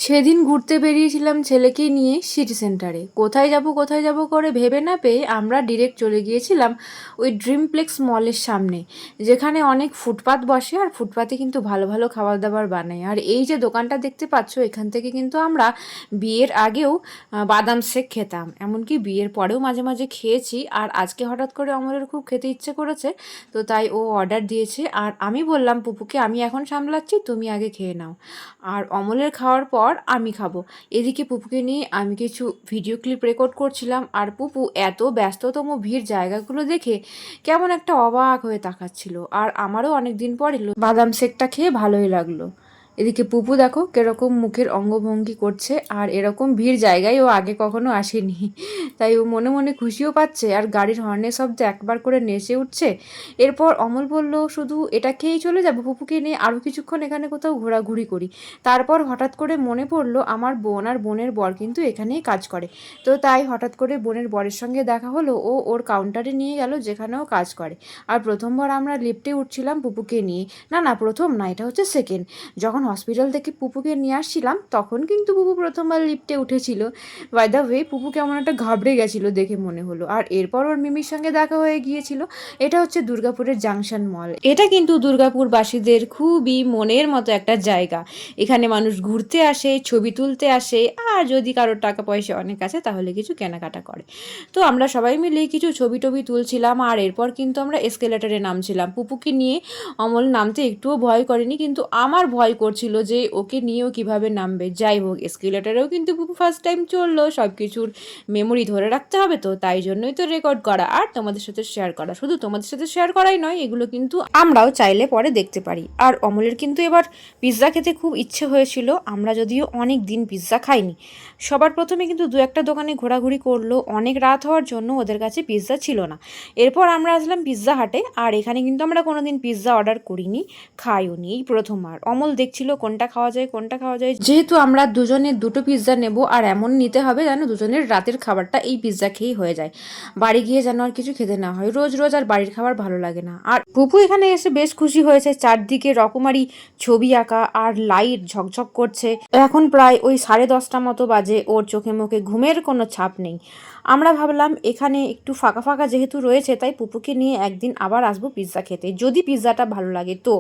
সেদিন ঘুরতে বেরিয়েছিলাম ছেলেকে নিয়ে সিটি সেন্টারে। কোথায় যাব করে ভেবে না পেয়ে আমরা ডিরেক্ট চলে গিয়েছিলাম ওই ড্রিমপ্লেক্স মলের সামনে, যেখানে অনেক ফুটপাত বসে আর ফুটপাতে কিন্তু ভালো ভালো খাবার দাবার বানায়। আর এই যে দোকানটা দেখতে পাচ্ছ, এখান থেকে কিন্তু আমরা বিয়ের আগেও বাদাম শেক খেতাম, এমনকি বিয়ের পরেও মাঝে মাঝে খেয়েছি। আর আজকে হঠাৎ করে অমরের খুব খেতে ইচ্ছে করেছে, তো তাই ও অর্ডার দিয়েছে। আর আমি বললাম পুপুকে, আমি এখন সামলাচ্ছি, তুমি আগে খেয়ে নাও। আর অমলের খাওয়ার পর আমি খাবো। এদিকে পুপুকে নিয়ে আমি কিছু ভিডিও ক্লিপ রেকর্ড করছিলাম, আর পুপু এত ব্যস্ততম ভিড় জায়গাগুলো দেখে কেমন একটা অবাক হয়ে তাকাচ্ছিল। আর আমারও অনেক দিন পর বাদাম শেকটা খেয়ে ভালোই লাগলো। এদিকে পুপু দেখো কিরকম মুখের অঙ্গভঙ্গি করছে, আর এরকম ভিড় জায়গায় ও আগে কখনো আসেনি, তাই ও মনে মনে খুশিও পাচ্ছে আর গাড়ির হর্নের শব্দে একবার করে নেচে উঠছে। এরপর অমল বলল, শুধু এটা খেয়েই চলে যাবো? পুপুকে নিয়ে আরও কিছুক্ষণ এখানে কোথাও ঘোরাঘুরি করি। তারপর হঠাৎ করে মনে পড়লো আমার বোন আর বোনের বর কিন্তু এখানেই কাজ করে, তো তাই হঠাৎ করে বোনের বরের সঙ্গে দেখা হলো, ও ওর কাউন্টারে নিয়ে গেল যেখানেও কাজ করে। আর প্রথমবার আমরা লিফটে উঠছিলাম পুপুকে নিয়ে, না প্রথম না, এটা হচ্ছে সেকেন্ড। যখন হসপিটাল থেকে পুপুকে নিয়ে আসছিলাম তখন কিন্তু পুপু প্রথমবার লিফটে উঠেছিল। বাই দ্য ওয়ে, পুপু কেমন একটা ঘাবড়ে গেছিলো দেখে মনে হলো। আর এরপর ওর মিমির সঙ্গে দেখা হয়ে গিয়েছিল। এটা হচ্ছে দুর্গাপুরের জাংশন মল। এটা কিন্তু দুর্গাপুরবাসীদের খুবই মনের মতো একটা জায়গা। এখানে মানুষ ঘুরতে আসে, ছবি তুলতে আসে, আর যদি কারোর টাকা পয়সা অনেক আছে তাহলে কিছু কেনাকাটা করে। তো আমরা সবাই মিলে কিছু ছবি টবি তুলছিলাম, আর এরপর কিন্তু আমরা এসকেলেটারে নামছিলাম। পুপুকে নিয়ে অমল নামতে একটুও ভয় করেনি, কিন্তু আমার ভয় করছিল যে ওকে নিয়েও কিভাবে নামবে। যাই হোক, এসকেলেটারেও কিন্তু পুপু ফার্স্ট টাইম চললো। সব কিছুর মেমোরি ধরে রাখতে হবে, তো তাই জন্যই তো রেকর্ড করা আর তোমাদের সাথে শেয়ার করা। শুধু তোমাদের সাথে শেয়ার করাই নয়, এগুলো কিন্তু আমরাও চাইলে পরে দেখতে পারি। আর অমলের কিন্তু এবার পিৎজা খেতে খুব ইচ্ছে হয়েছিল। আমরা যদিও অনেক দিন পিৎজা খাইনি। সবার প্রথমে কিন্তু দু একটা দোকানে ঘোরাঘুরি করলো, অনেক রাত হওয়ার জন্য ওদের কাছে পিৎজা ছিল না। এরপর আমরা আসলাম পিৎজা হাটে, আর এখানে কিন্তু আমরা কোনোদিন পিৎজা অর্ডার করিনি, খাইও নি, এই প্রথমবার। অমল দেখছিল কোনটা খাওয়া যায় কোনটা খাওয়া যায়, যেহেতু আমরা দুজনে দুটো পিৎজা নেব, আর এমন নিতে হবে যেন দুজনের রাতের খাবারটা এই পিৎজা খেয়েই হয়ে যায়, বাড়ি গিয়ে যেন আর কিছু খেতে না হয়। রোজ রোজ আর বাড়ির খাবার ভালো লাগে না। আর পুপু এখানে এসে বেশ খুশি হয়েছে, চারদিকে রকমারি ছবি আঁকা আর লাইট ঝকঝক করছে। এখন প্রায় ওই 10:30 মতো বাজে, ওর চোখে মুখে ঘুমের কোনো ছাপ নেই। আমরা ভাবলাম এখানে একটু ফাঁকা ফাঁকা যেহেতু রয়েছে, তাই পুপুকে নিয়ে একদিন আবার আসবো পিৎজা খেতে, যদি পিৎজাটা ভালো লাগে। তো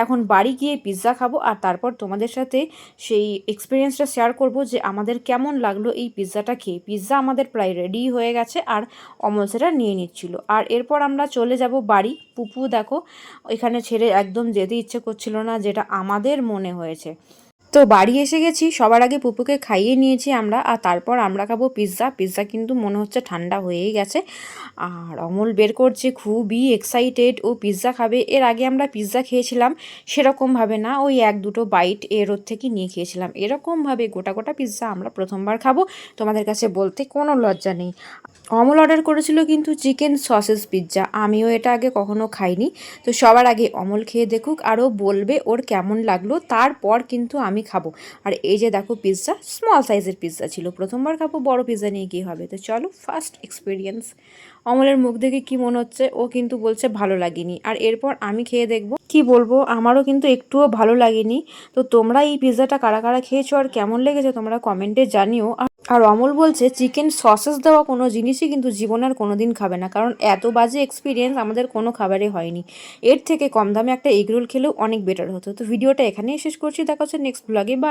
এখন বাড়ি গিয়ে পিৎজা খাবো, আর তারপর তোমাদের সাথে সেই এক্সপিরিয়েন্সটা শেয়ার করব যে আমাদের কেমন লাগলো এই পিৎজাটা খেয়ে। পিৎজা আমাদের প্রায় রেডি হয়ে গেছে, আর অমল সেটা নিয়ে নিচ্ছিল। আর এরপর আমরা চলে যাব বাড়ি। পুপু দেখো এখানে ছেড়ে একদম যেতে ইচ্ছে করছিল না, যেটা আমাদের মনে হয়েছে। তো বাড়ি এসে গেছি, সবার আগে পুপুকে খাইয়ে নিয়েছি আমরা, আর তারপর আমরা খাবো পিৎজা। পিৎজা কিন্তু মনে হচ্ছে ঠান্ডা হয়েই গেছে, আর অমল বের করছে, খুবই এক্সাইটেড, ও পিৎজা খাবে। এর আগে আমরা পিৎজা খেয়েছিলাম সেরকমভাবে না, ওই এক দুটো বাইট এর ওর থেকে নিয়ে খেয়েছিলাম। এরকমভাবে গোটা গোটা পিৎজা আমরা প্রথমবার খাবো, তোমাদের কাছে বলতে কোনো লজ্জা নেই। অমল অর্ডার করেছিল কিন্তু চিকেন সসেস পিৎজা, আমিও এটা আগে কখনো খাইনি। তো সবার আগে অমল খেয়ে দেখুক, আরও বলবে ওর কেমন লাগলো, তারপর কিন্তু আমি খাবো। আর এই যে দেখো পিৎজা, স্মল সাইজের পিৎজা ছিল, প্রথমবার খাবো, বড় পিৎজা নিয়ে কী হবে। তো চলো, ফার্স্ট এক্সপিরিয়েন্স। অমলের মুখ দেখে কি মনে হচ্ছে, ও কিন্তু বলছে ভালো লাগেনি। আর এরপর আমি খেয়ে দেখবো, কি বলবো, আমারও কিন্তু একটুও ভালো লাগেনি। তো তোমরা এই পিৎজাটা কারা কারা খেয়েছো আর কেমন লেগেছে তোমরা কমেন্টে জানিও। আর অমল বলছে চিকেন সসেস দেওয়া কোনো জিনিসই কিন্তু জীবনে আর কোনো দিন খাবে না, কারণ এত বাজে এক্সপিরিয়েন্স আমাদের কোনো খাবারে হয়নি। এর থেকে কম দামে একটা এগরোল খেলেও অনেক বেটার হতো। তো ভিডিওটা এখানেই শেষ করছি, দেখা হচ্ছে নেক্সট ব্লগে। বাই।